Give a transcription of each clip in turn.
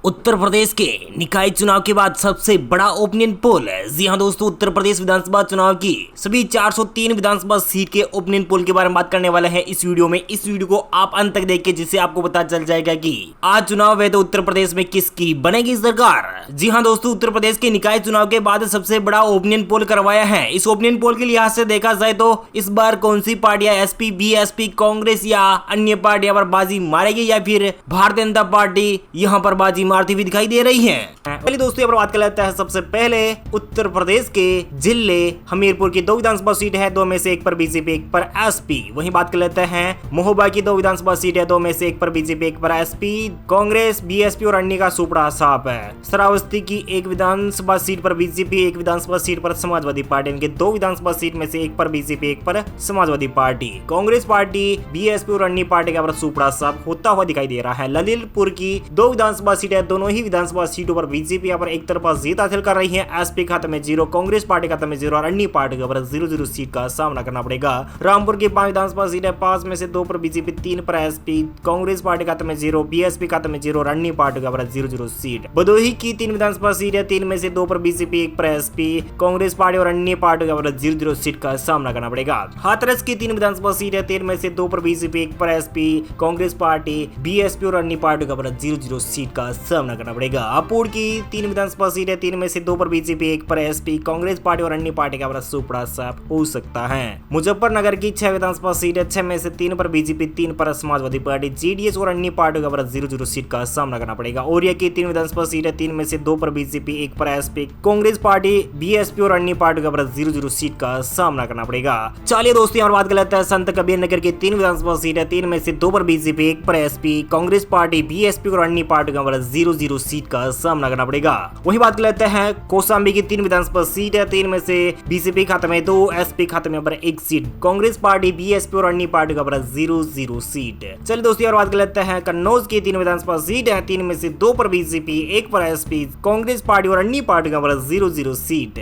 उत्तर प्रदेश के निकाय चुनाव के बाद सबसे बड़ा ओपिनियन पोल है। जी हां दोस्तों, उत्तर प्रदेश विधानसभा चुनाव की सभी 403 विधानसभा सीट के ओपिनियन पोल के बारे में बात करने वाले हैं इस वीडियो में। इस वीडियो को आप अंत तक देखिए, जिससे आपको पता चल जाएगा कि आज चुनाव है तो उत्तर प्रदेश में किसकी बनेगी सरकार। जी हाँ दोस्तों, उत्तर प्रदेश के निकाय चुनाव के बाद सबसे बड़ा ओपिनियन पोल करवाया है। इस ओपिनियन पोल के लिहाज से देखा जाए तो इस बार कौन सी पार्टियां एसपी, बीएसपी, कांग्रेस या अन्य पार्टियां पर बाजी मारेगी या फिर भारतीय जनता पार्टी यहां पर बाजी मारती हुई दिखाई दे रही है। पहले दोस्तों यहाँ पर बात कर लेते हैं सबसे पहले उत्तर प्रदेश के जिले हमीरपुर की 2 विधानसभा सीट है, 2 में से 1 पर बीजेपी, 1 पर एसपी। वहीं बात कर लेते हैं महोबा की 2 विधानसभा सीट है, 2 में से 1 पर बीजेपी, 1 पर एसपी, कांग्रेस, बीएसपी और अन्य का सुपड़ा साफ है। श्रावस्ती की 1 विधानसभा सीट पर बीजेपी, 1 विधानसभा सीट पर समाजवादी पार्टी। इनके 2 विधानसभा सीट में से 1 पर बीजेपी, 1 पर Samajwadi party. Congress party, BSP और अन्य पार्टी का सुपड़ा साफ होता हुआ दिखाई दे रहा है। ललितपुर की 2 विधानसभा सीट है, दोनों ही विधानसभा सीटों पर बीजेपी यहाँ पर एक तरफा जीत हासिल कर रही है। एसपी खाते में 0, कांग्रेस पार्टी खाते में 0 और अन्य पार्टी को 0-0 सीट का सामना करना पड़ेगा। रामपुर की 5 विधानसभा सीट है, 5 में से 2 पर बीजेपी, 3 पर एसपी, कांग्रेस पार्टी खाते में 0, बीएसपी खाते में 0 और अन्य पार्टी का 0-0 सीट। भदोही की 3 विधानसभा सीट है, 3 में से 2 पर बीजेपी, 1 पर एसपी, कांग्रेस पार्टी और अन्य पार्टी का 0-0 सीट का सामना करना पड़ेगा। हाथरस की 3 विधानसभा सीट है, 3 में से 2 पर बीजेपी, 1 पर एसपी, कांग्रेस पार्टी, बीएसपी और अन्य पार्टी का 0-0 सीट का सामना करना पड़ेगा। हापुड़ की 3 विधानसभा सीट है, 3 में से 2 पर बीजेपी, 1 पर एसपी, कांग्रेस पार्टी और अन्य पार्टी का सुपड़ा साफ हो सकता है। मुजफ्फरनगर की 6 विधानसभा सीट है, 6 में से 3 पर बीजेपी, 3 पर समाजवादी पार्टी, जेडीएस और अन्य पार्टी का 0-0 सीट का सामना करना पड़ेगा। औरिया की 3 विधानसभा सीट है, 3 में से 2 पर बीजेपी, 1 पर एसपी, कांग्रेस पार्टी, बीएसपी और अन्य पार्टी का 0-0 सीट का सामना करना पड़ेगा। चलिए दोस्तों यहाँ बात कर लेते हैं संत कबीर नगर की 3 विधानसभा सीट है, 3 में से 2 पर बीजेपी, 1 पर एसपी, कांग्रेस पार्टी, बीएसपी और अन्य पार्टी का 0-0 सीट का सामना करना पड़ेगा। वही बात कर लेते हैं कौशाम्बी की 3 विधानसभा सीट है, 3 में से बीजेपी खाते में 2, एसपी खाते में 1 सीट, कांग्रेस पार्टी, बीएसपी और अन्य पार्टी का 0-0 सीट। चलिए दोस्तों और बात कर लेते हैं कन्नौज की 3 विधानसभा सीट है, 3 में से 2 पर बीजेपी, 1 पर एसपी, कांग्रेस पार्टी और अन्य पार्टी का 0-0 सीट।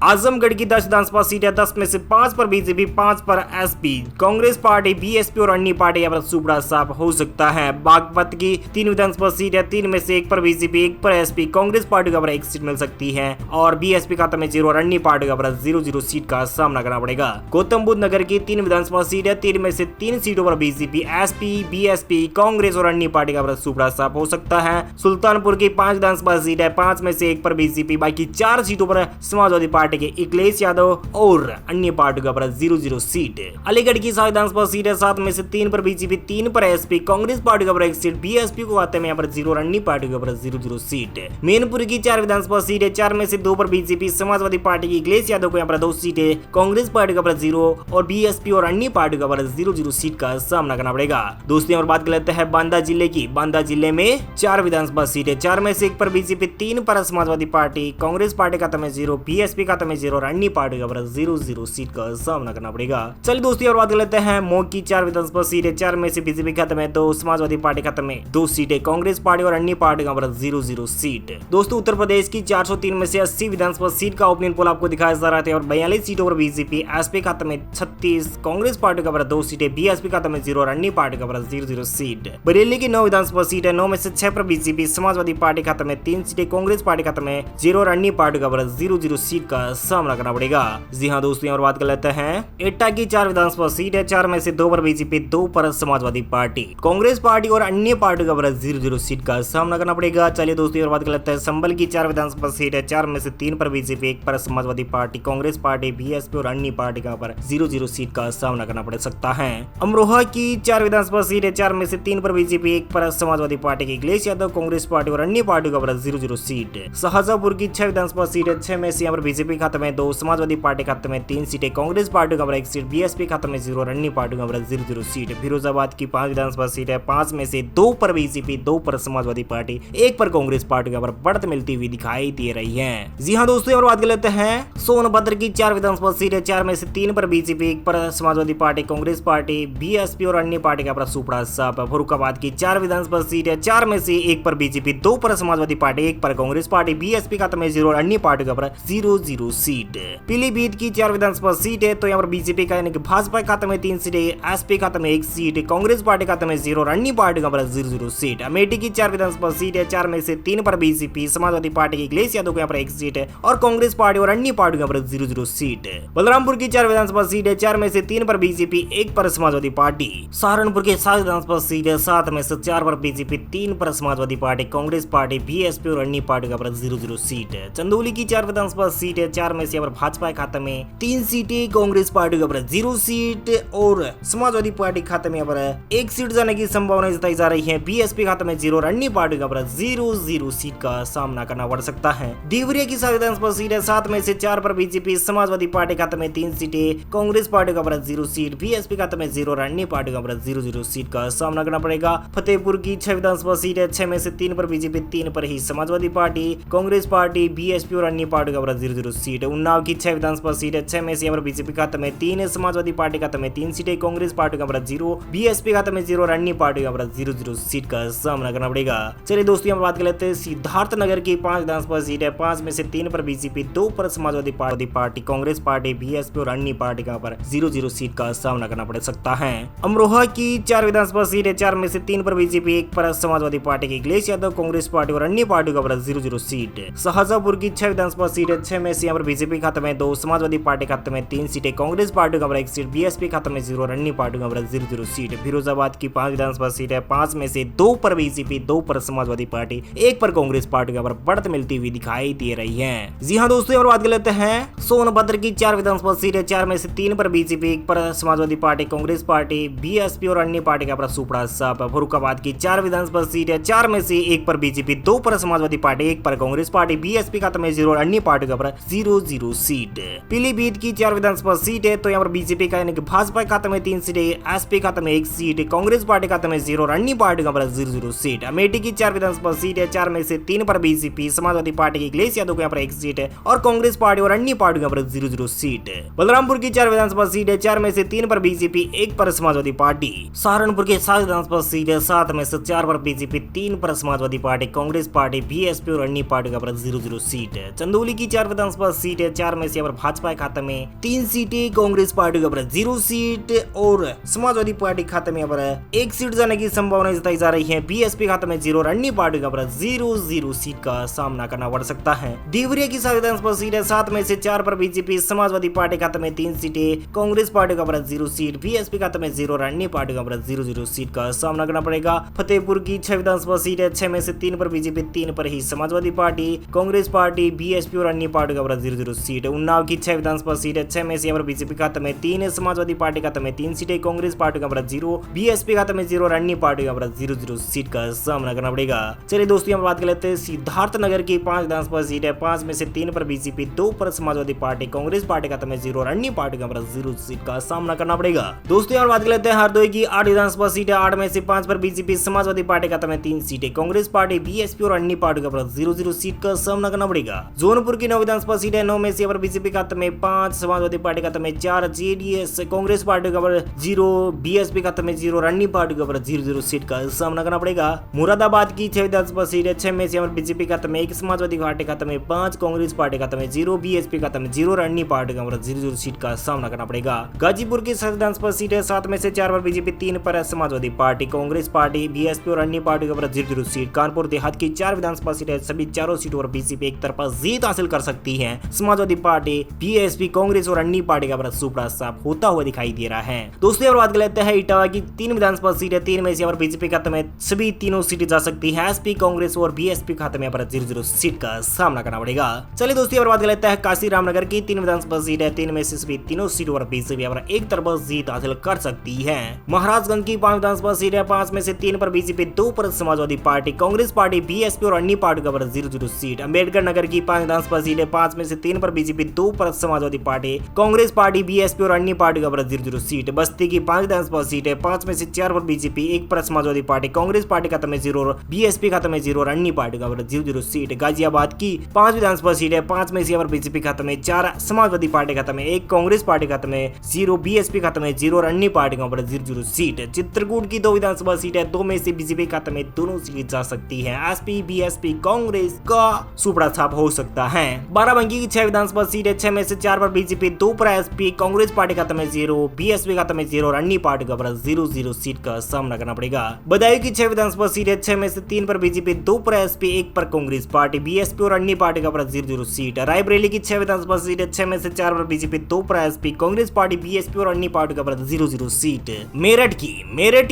आजमगढ़ की 10 विधानसभा सीट है, 10 में से 5 पर बीजेपी, 5 पर एसपी, कांग्रेस पार्टी, बीएसपी और अन्य पार्टी का सुपड़ा साफ हो सकता है। बागपत की 3 विधानसभा सीट है, 3 में से 1 पर बीजेपी, 1 पर एसपी, कांग्रेस पार्टी का 1 सीट मिल सकती है और बीएसपी खाते में 0 और अन्य पार्टी का 0-0 सीट का सामना करना पड़ेगा। गौतम बुद्ध नगर की 3 विधानसभा सीट है, 3 में से 3 सीटों पर बीजेपी, एसपी, बीएसपी, कांग्रेस और अन्य पार्टी का सुपड़ा साफ हो सकता है। सुल्तानपुर की 5 विधानसभा सीट है, 5 में से 1 पर बीजेपी, बाकी 4 सीटों पर समाजवादी पार्टी के अखिलेश यादव और अन्य पार्टी का 0-0 सीट। अलीगढ़ की 7 विधानसभा सीट है, 7 में से 3 पर बीजेपी, 3 पर एसपी, कांग्रेस पार्टी का 1 सीट, बीएसपी को खाते में 0 और अन्य पार्टी का 0-0 सीट। मैनपुर की 4 विधानसभा सीट है, 4 में से 2 पर बीजेपी, समाजवादी पार्टी की अखिलेश यादव को यहाँ पर 2 सीटें, कांग्रेस पार्टी का 0 और बीएसपी और अन्य पार्टी का 0-0 सीट का सामना करना पड़ेगा। दोस्तों और बात कर लेते हैं बांदा जिले की। बांदा जिले में 4 विधानसभा सीट है, 4 में से 1 पर बीजेपी, 3 पर समाजवादी पार्टी, कांग्रेस पार्टी खाते में 0, बीएसपी खाते में 0 और अन्य पार्टी का 0-0 सीट का सामना करना पड़ेगा। चलिए दोस्तों और बात कर लेते हैं मऊ की 4 विधानसभा सीट है, 4 में से बीजेपी खाते में 2, समाजवादी पार्टी खाते में 2 सीटें, कांग्रेस पार्टी और अन्य पार्टी का 0-0 सीट। दोस्तों उत्तर प्रदेश की 403 में से 80 विधानसभा सीट का ओपिनियन पोल आपको दिखाया जा रहा है और 42 सीटों पर बीजेपी, एसपी खाते में 36, कांग्रेस पार्टी का 2 सीटें, बीएसपी खाते में 0 और अन्य पार्टी का 0-0 सीट। बरेली की 9 विधानसभा सीट है, 9 में से 6 पर बीजेपी, समाजवादी पार्टी खाते में 3 सीटें, कांग्रेस पार्टी खाते में 0 और अन्य पार्टी का 0-0 सीट का सामना करना पड़ेगा। जी हाँ दोस्तों और बात कर लेते हैं एटा की 4 विधानसभा सीट है, 4 में से 2 पर बीजेपी, 2 पर समाजवादी पार्टी, कांग्रेस पार्टी और अन्य पार्टी का 0-0 सीट का सामना करना पड़ेगा। चलिए दोस्तों और बात कर लेते हैं संभल की 4 विधानसभा सीट है, 4 में से 3 पर बीजेपी, 1 पर Samajwadi party, Congress party, BSP और अन्य पार्टी का 0-0 सीट का सामना करना पड़ सकता है। अमरोहा की 4 विधानसभा सीट है, 4 में से 3 पर बीजेपी, 1 पर समाजवादी पार्टी के अखिलेश यादव, कांग्रेस पार्टी और अन्य पार्टी का 0-0 सीट। शाहजहांपुर की 6 विधानसभा सीट है, 6 में से यहाँ पर बीजेपी खाते में 2, समाजवादी पार्टी खाते में 3 सीटें, कांग्रेस पार्टी का 1 सीट, बीएसपी खाते में 0 और अन्य पार्टी का 0-0 सीट। फिरोजाबाद की 5 विधानसभा सीट है, 5 में से 2 पर बीजेपी, 2 पर समाजवादी पार्टी, 1 पर कांग्रेस पार्टी का बढ़त मिलती हुई दिखाई दे रही है। जी हाँ दोस्तों और बात कर लेते हैं सोनभद्र की 4 विधानसभा सीट है, 4 में से 3 पर बीजेपी, 1 पर Samajwadi party, Congress party, BSP और अन्य पार्टी का सुपड़ा साफ। फर्रुखाबाद की 4 विधानसभा सीट है, 4 में से 1 पर बीजेपी, 2 पर समाजवादी पार्टी, 1 पर कांग्रेस पार्टी, बीएसपी खाते में 0 और अन्य पार्टी का 0-0 सीट। पीलीभीत की 4 विधानसभा सीट है, तो यहाँ पर बीजेपी का यानी कि भाजपा खाते में 3 सीटें, एसपी खाते में 1 सीट, कांग्रेस पार्टी खाते में 0 और अन्य पार्टी का 0-0 सीट। अमेठी की 4 विधानसभा सीट है, 4 में से 3 पर बीजेपी, समाजवादी पार्टी की अखिलेश यादव को यहाँ पर 1 सीट है और कांग्रेस पार्टी और अन्य पार्टियों पर 0-0 सीट है। बलरामपुर की 4 विधानसभा सीट है, 4 में से 3 पर बीजेपी, 1 पर समाजवादी पार्टी। सहारनपुर के 7 विधानसभा सीट है, 7 में से 4 पर बीजेपी, 3 पर Samajwadi party, Congress party, BSP और अन्य पार्टियों पर 0-0 सीट है। चंदौली की 4 विधानसभा सीट है, 4 में से यहाँ पर भाजपा के खाते में 3 सीटें, कांग्रेस पार्टी के ऊपर 0 सीट और समाजवादी पार्टी खाते में यहाँ पर 1 सीट जाने की संभावना जताई जा रही है। बीएसपी खाते में 0 और अन्य पार्टी के ऊपर 0-0 सीट का सामना करना पड़ सकता है। देवरिया की 7 विधानसभा सीट है, 7 में से 4 पर बीजेपी, समाजवादी पार्टी खाते में 3 सीटें, कांग्रेस पार्टी के ऊपर 0 सीट, बीएसपी खाते में 0 और अन्य पार्टी के ऊपर 0-0 सीट का सामना करना पड़ेगा। फतेहपुर की 6 विधानसभा सीट है, 6 में से 3 पर बीजेपी, 3 पर ही Samajwadi party, Congress party, BSP और अन्य पार्टी के ऊपर 0-0 सीट है। उन्नाव की 6 विधानसभा सीट है, 6 में से यहाँ पर बीजेपी खाते में 3, समाजवादी पार्टी खाते में 3 सीटें, कांग्रेस पार्टी के ऊपर 0, बीएसपी खाते में 0 और अन्य पार्टी के ऊपर 0-0 सीट का सामना करना पड़ेगा। चलिए दोस्तों यहाँ बात कर लेते हैं सिद्धार्थनगर की 5 विधानसभा सीट है, 5 में से 3 पर बीजेपी, 2 पर Samajwadi party, Congress party, BSP और अन्य पार्टी के ऊपर 0-0 सीट का सामना करना पड़ सकता है। अमरोहा की 4 विधानसभा सीट है, 4 में से 3 पर बीजेपी, 1 पर समाजवादी पार्टी की अखिलेश यादव, कांग्रेस पार्टी और अन्य पार्टी के ऊपर 0-0 सीट है। शाहजहांपुर की 6 विधानसभा सीट है, 6 में से यहाँ पर बीजेपी खाते में 2, समाजवादी पार्टी खाते में 3 सीटें, कांग्रेस पार्टी के ऊपर 1 सीट, बीएसपी खाते में 0 और अन्य पार्टी के ऊपर 0-0 सीट है। फिरोजाबाद की 5 विधानसभा सीट है, 5 में से 2 पर बीजेपी, 2 पर समाजवादी पार्टी, 1 पर कांग्रेस पार्टी के ऊपर बढ़त मिलती हुई दिखाई दे रही है। जी हाँ दोस्तों, और बात कर लेते हैं सोनभद्र की 4 विधानसभा सीट है, 4 में से 3 पर बीजेपी, 1 पर Samajwadi party, Congress party, BSP और अन्य पार्टी का सुपड़ा साफ है। फर्रुखाबाद की 4 विधानसभा सीट है, 4 में से 1 पर बीजेपी, 2 पर समाजवादी पार्टी, 1 पर कांग्रेस पार्टी, बीएसपी खाते में 0 और अन्य पार्टी के ऊपर 0-0 सीट। पीलीभीत की 4 विधानसभा सीट है, तो यहाँ पर बीजेपी का यानी कि भाजपा खाते में 3 सीटें, एसपी खाते में 1 सीट, कांग्रेस पार्टी खाते में 0 और अन्य पार्टी के ऊपर 0-0 सीट। अमेठी की 4 विधानसभा सीट है, 4 में से 3 पर बीजेपी, समाजवादी पार्टी की अखिलेश यादव को यहाँ पर 1 सीट है और कांग्रेस पार्टी और अन्य पार्टी के ऊपर 0-0 सीट। बलरामपुर की 4 विधानसभा सीट है, 4 में से 3 पर बीजेपी, 1 पर समाजवादी पार्टी। सहारनपुर के 7 विधानसभा सीट है, 7 में से 4 पर बीजेपी, 3 पर Samajwadi party, Congress party, BSP और अन्य पार्टी के ऊपर 0-0 सीट है। चंदौली की 4 विधानसभा सीट है, 4 में से यहाँ पर भाजपा खाते में 3 सीटें, कांग्रेस पार्टी के ऊपर 0 सीट और समाजवादी पार्टी खाते में यहाँ पर 1 सीट जाने की संभावना जताई जा रही है। बीएसपी खाते में 0 और अन्य पार्टी के ऊपर 0-0 सीट का सामना करना पड़ सकता है। देवरिया की 7 विधानसभा सीट है, 7 में से 4 पर बीजेपी, समाजवादी पार्टी खाते में 3 सीटें, कांग्रेस पार्टी के ऊपर 0 सीट, बीएसपी खाते में 0 और अन्य पार्टी के ऊपर 0-0 सीट का सामना करना पड़ेगा। फतेहपुर की 6 विधानसभा सीट है, 6 में से 3 पर बीजेपी, 3 पर ही Samajwadi party, Congress party, BSP और अन्य पार्टी के ऊपर 0-0 सीट। उन्नाव की 6 विधानसभा सीट है, 6 में से यहाँ पर बीजेपी खाते में 3, समाजवादी पार्टी खाते में 3 सीटें, कांग्रेस पार्टी के ऊपर 0, बीएसपी खाते में 0 और अन्य पार्टी के ऊपर 0-0 सीट का सामना करना पड़ेगा। चलिए दोस्तों यहाँ बात कर लेते हैं सिद्धार्थनगर की 5 विधानसभा सीट है, 5 में से 3 पर बीजेपी, 2 पर समाजवादी पार्टी, कांग्रेस पार्टी खाते में 0 और अन्य पार्टी के ऊपर 0 सीट का सामना करना पड़ेगा। दोस्तों यहाँ बात कर लेते हैं हरदोई की 8 विधानसभा सीट है, 8 में से 5 पर बीजेपी, समाजवादी पार्टी खाते में 3 सीटें, कांग्रेस पार्टी, बीएसपी और अन्य पार्टी के ऊपर 0-0 सीट का सामना करना पड़ेगा। जौनपुर की 9 विधानसभा सीट है, 9 में से यहाँ पर बीजेपी खाते में 5, समाजवादी पार्टी खाते में 4, जेडीएस, कांग्रेस पार्टी के ऊपर 0, बीएसपी खाते में 0 और अन्य पार्टी के ऊपर 0-0 सीट का सामना करना पड़ेगा। मुरादाबाद की 6 विधानसभा सीट है, 6 में से यहाँ पर बीजेपी खाते में 1, समाजवादी पार्टी खाते में 5, कांग्रेस पार्टी खाते में 0, बीएसपी खाते में 0 और अन्य पार्टी के ऊपर 0-0 सीट का सामना करना पड़ेगा। गाजीपुर की 7 विधानसभा सीट है, 7 में से 4 पर बीजेपी, 3 पर Samajwadi party, Congress party, BSP और अन्य पार्टी के ऊपर 0-0 सीट। कानपुर देहात की 4 विधानसभा सीट है, सभी चारों सीटों पर बीजेपी एक तरफा जीत हासिल कर सकती है। समाजवादी पार्टी, बीएसपी, कांग्रेस और अन्य पार्टी का बड़ा सुपड़ा साफ होता हुआ दिखाई दे रहा है। दोस्तों और बात कर लेते हैं इटावा की 3 विधानसभा सीट है, 3 में से यहाँ पर बीजेपी खाते में सभी तीनों सीटें जा सकती है, एसपी, कांग्रेस और बीएसपी खाते में 0-0 सीट का सामना करना पड़ेगा। चलिए दोस्तों और बात कर लेते हैं काशी रामनगर की 3 विधानसभा सीट है, 3 में से सभी तीनों सीटों पर बीजेपी एक तरफा जीत हासिल कर सकती है। महाराजगंज की 5 विधानसभा सीट है, 5 में से 3 पर बीजेपी, 2 पर Samajwadi party, Congress party, BSP और अन्य पार्टी का 0-0 सीट। अम्बेडकर नगर की 5 विधानसभा सीट है, 5 में से 3 पर बीजेपी, 2 पर Samajwadi party, Congress party, BSP और अन्य पार्टी का 0-0 सीट। बस्ती की 5 विधानसभा सीट है, 5 में से 4 पर बीजेपी, 1 पर समाजवादी पार्टी, कांग्रेस पार्टी खाते में 0 और बीएसपी खाते में 0 और अन्य पार्टी का 0-0 सीट। गाजियाबाद की 5 विधानसभा सीट है, 5 में से यहाँ पर बीजेपी खाते में 4, समाजवादी पार्टी खाते में 1, कांग्रेस पार्टी खाते में 0, बीएसपी खाते में 0 और अन्य पार्टी का 0-0 सीट। चित्रकूट की 2 विधानसभा सीट है, 2 में से बीजेपी खाते में दोनों सीट जा सकती है, एसपी, बीएसपी, कांग्रेस का सुपड़ा छाप हो सकता है। बाराबंकी की 6 विधानसभा सीट है, 6 में से 4 पर बीजेपी, 2 पर एसपी, कांग्रेस पार्टी खाते में 0, बीएसपी खाते में 0 और अन्य पार्टी का 0-0 सीट का सामना करना पड़ेगा। बदायूं की 6 विधानसभा सीट है, 6 में से 3 पर बीजेपी, 2 पर एसपी, 1 पर कांग्रेस पार्टी, बीएसपी और अन्य पार्टी का 0-0 सीट। रायबरेली की 6 विधानसभा सीट है, 6 में से 4 पर बीजेपी, 2 पर एसपी, कांग्रेस पार्टी, बीएसपी और अन्य पार्टी का 0-0 सीट। मेरठ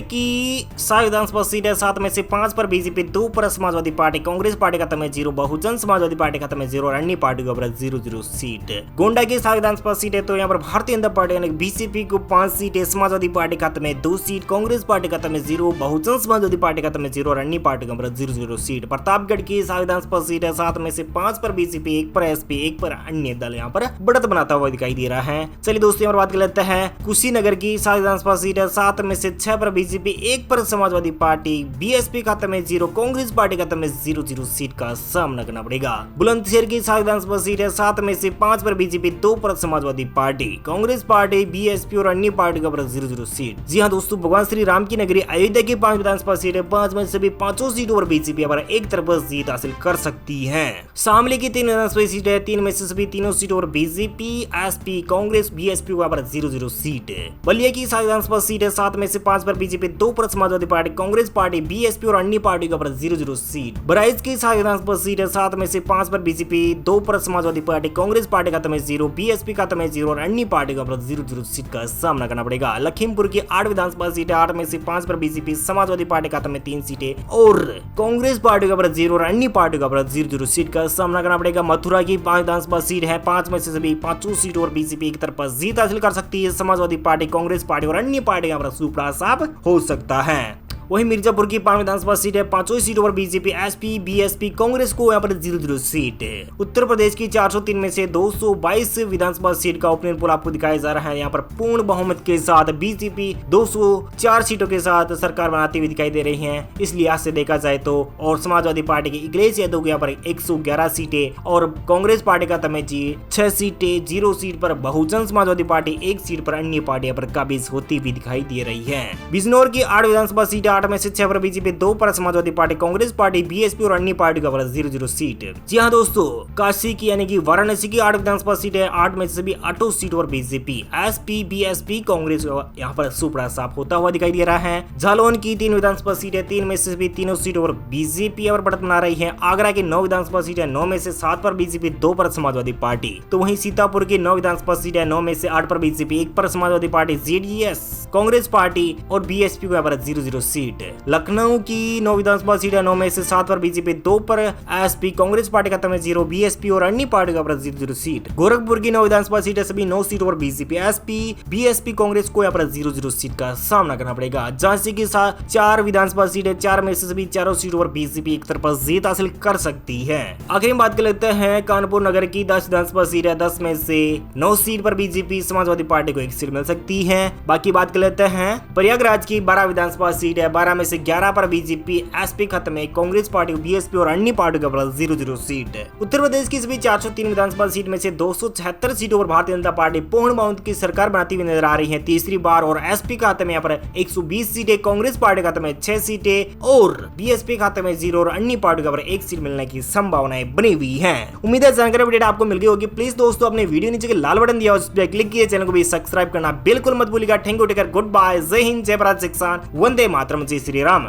की 7 विधानसभा सीट है, 7 में से 5 पर बीजेपी, 2 पर समाजवादी पार्टी, कांग्रेस पार्टी खत्म है 0, बहुजन समाजवादी पार्टी खत्म है 0 और अन्य पार्टी का 0-0 सीट। गोंडा की 7 विधानसभा सीट है, तो यहाँ पर भारतीय जनता पार्टी यानी बीसीपी को 5 सीट है, समाजवादी पार्टी खत्म है 2 सीट, कांग्रेस पार्टी खत्म है 0, बहुजन समाजवादी पार्टी खत्म है 0 और अन्य पार्टी का 0-0 सीट। प्रतापगढ़ की 7 विधानसभा सीट है, 7 में से 5 पर बीसीपी, 1 पर एसपी, 1 पर अन्य दल यहाँ पर बढ़त बनाता हुआ दिखाई दे रहा है। चलिए दोस्तों यहाँ पर बात कर लेते हैं कुशीनगर की 7 विधानसभा सीट है, 7 में से 6 पर बीजेपी, 1 पर समाजवादी पार्टी, बीएसपी खत्म है 0, कांग्रेस पार्टी खत्म है 0-0 सीट का सामना करना पड़ेगा। बुलंदशहर की 7 विधानसभा सीट है, 7 में से 5 पर बीजेपी, 2 पर Samajwadi party, Congress party, BSP और अन्य पार्टी का 0-0 सीट। जी हाँ दोस्तों, भगवान श्री राम की नगरी अयोध्या की 5 विधानसभा सीट है, 5 में से सभी 5 सीटों पर बीजेपी पर एक तरफ जीत हासिल कर सकती है। शामली की 3 विधानसभा सीट है, 3 में से सभी तीनों सीटों पर बीजेपी, एसपी, कांग्रेस, बीएसपी का 0-0 सीट। बलिया की 7 विधानसभा सीट है, 7 में से 5 पर बीजेपी, 2 पर Samajwadi party, Congress party, BSP और अन्य पार्टी का 0-0 सीट। बहराइच की 7 विधानसभा सीट है, 7 में से 5 पर बीजेपी, 2 पर समाजवादी पार्टी, कांग्रेस पार्टी खत्म है 0, बीएसपी खत्म है 0 और अन्य पार्टी का 0-0 सीट का सामना करना पड़ेगा। लखीमपुर की 8 विधानसभा सीट है, 8 में से 5 पर बीजेपी, समाजवादी पार्टी खत्म है 3 सीटें और कांग्रेस पार्टी का 0 और अन्य पार्टी का 0-0 सीट का सामना करना पड़ेगा। मथुरा की 5 विधानसभा सीट है, 5 में से सभी 5 सीटों पर बीजेपी एक तरफ जीत हासिल कर सकती है, समाजवादी पार्टी, कांग्रेस पार्टी और अन्य पार्टी का सुपड़ा साफ हो सकता है। वहीं मिर्जापुर की 5 विधानसभा सीट है, 5 सीटों पर बीजेपी, एसपी, बीएसपी, कांग्रेस को यहाँ पर 0-0 सीट है। उत्तर प्रदेश की 403 में से 222 विधानसभा सीट का ओपिनियन पोल आपको दिखाया जा रहा है। यहाँ पर पूर्ण बहुमत के साथ बीजेपी 204 सीटों के साथ सरकार बनाती हुई दिखाई दे रही है। इस लिहाज से देखा जाए तो और समाजवादी पार्टी की अखिलेश यादव को यहाँ पर 111 सीटें और कांग्रेस पार्टी का तमेजी 6 सीटें, 0 सीट पर बहुजन समाजवादी पार्टी 1 सीट पर अन्य पार्टियां पर काबिज होती हुई दिखाई दे रही है। बिजनौर की 8 विधानसभा सीटें, 8 में से 6 पर बीजेपी, 2 पर Samajwadi party, Congress party, BSP और अन्य पार्टी का 0-0 सीट। जी हाँ दोस्तों, काशी की यानी कि वाराणसी की 8 विधानसभा सीट है, 8 में से सभी 8 सीटों पर बीजेपी, एसपी, बीएसपी, कांग्रेस यहाँ पर सुपड़ा साफ होता हुआ दिखाई दे रहा है। जालौन की 3 विधानसभा सीट है, 3 में से सभी तीनों सीटों पर बीजेपी और बढ़त बना रही है। आगरा की 9 विधानसभा सीट है, 9 में से 7 पर बीजेपी, 2 पर समाजवादी पार्टी। तो वहीं सीतापुर की 9 विधानसभा सीट है, 9 में से 8 पर बीजेपी, 1 पर Samajwadi party, JDS, Congress party और बीएसपी को यहाँ पर 0-0 सीट। लखनऊ की 9 विधानसभा सीट है, 9 में से 7 पर बीजेपी, 2 पर एसपी, कांग्रेस पार्टी खत्म है 0, बीएसपी और अन्य पार्टी का 0-0 सीट। गोरखपुर की 9 विधानसभा सीट है, सभी 9 सीटों पर बीजेपी, एसपी, बीएसपी, कांग्रेस को यहाँ पर 0-0 सीट का सामना करना पड़ेगा। झांसी की 4 विधानसभा सीट है, 4 में से सभी 4 सीटों पर बीजेपी एक तरफ जीत हासिल कर सकती है। आखिर में बात कर लेते हैं कानपुर नगर की 10 विधानसभा सीट है, 10 में से 9 सीट पर बीजेपी, समाजवादी पार्टी को 1 सीट मिल सकती है। बाकी बात कर लेते हैं प्रयागराज की 12 विधानसभा सीट है, 12 में से 11 पर बीजेपी, एसपी खत्म है, कांग्रेस पार्टी, बीएसपी और अन्य पार्टी का 0-0 सीट। उत्तर प्रदेश की सभी 403 विधानसभा सीट में से 276 सीटों पर भारतीय जनता पार्टी पूर्ण बहुमत की सरकार बनाती हुई नजर आ रही है तीसरी बार और एसपी खाते में यहाँ पर 120 सीटें, कांग्रेस पार्टी खाते में 6 सीटें और बीएसपी खाते में 0 और अन्य पार्टी का 1 सीट मिलने की संभावनाएं बनी हुई है। उम्मीद है जानकारी अपडेट आपको मिल गई होगी। प्लीज दोस्तों अपने वीडियो नीचे के लाल बटन दिया उस पर क्लिक किए, चैनल को भी सब्सक्राइब करना बिल्कुल मत भूलिएगा। Thank you, take care, good bye, जय हिंद, जय भारत, शिक्षण, वंदे मातरम, जय श्री राम।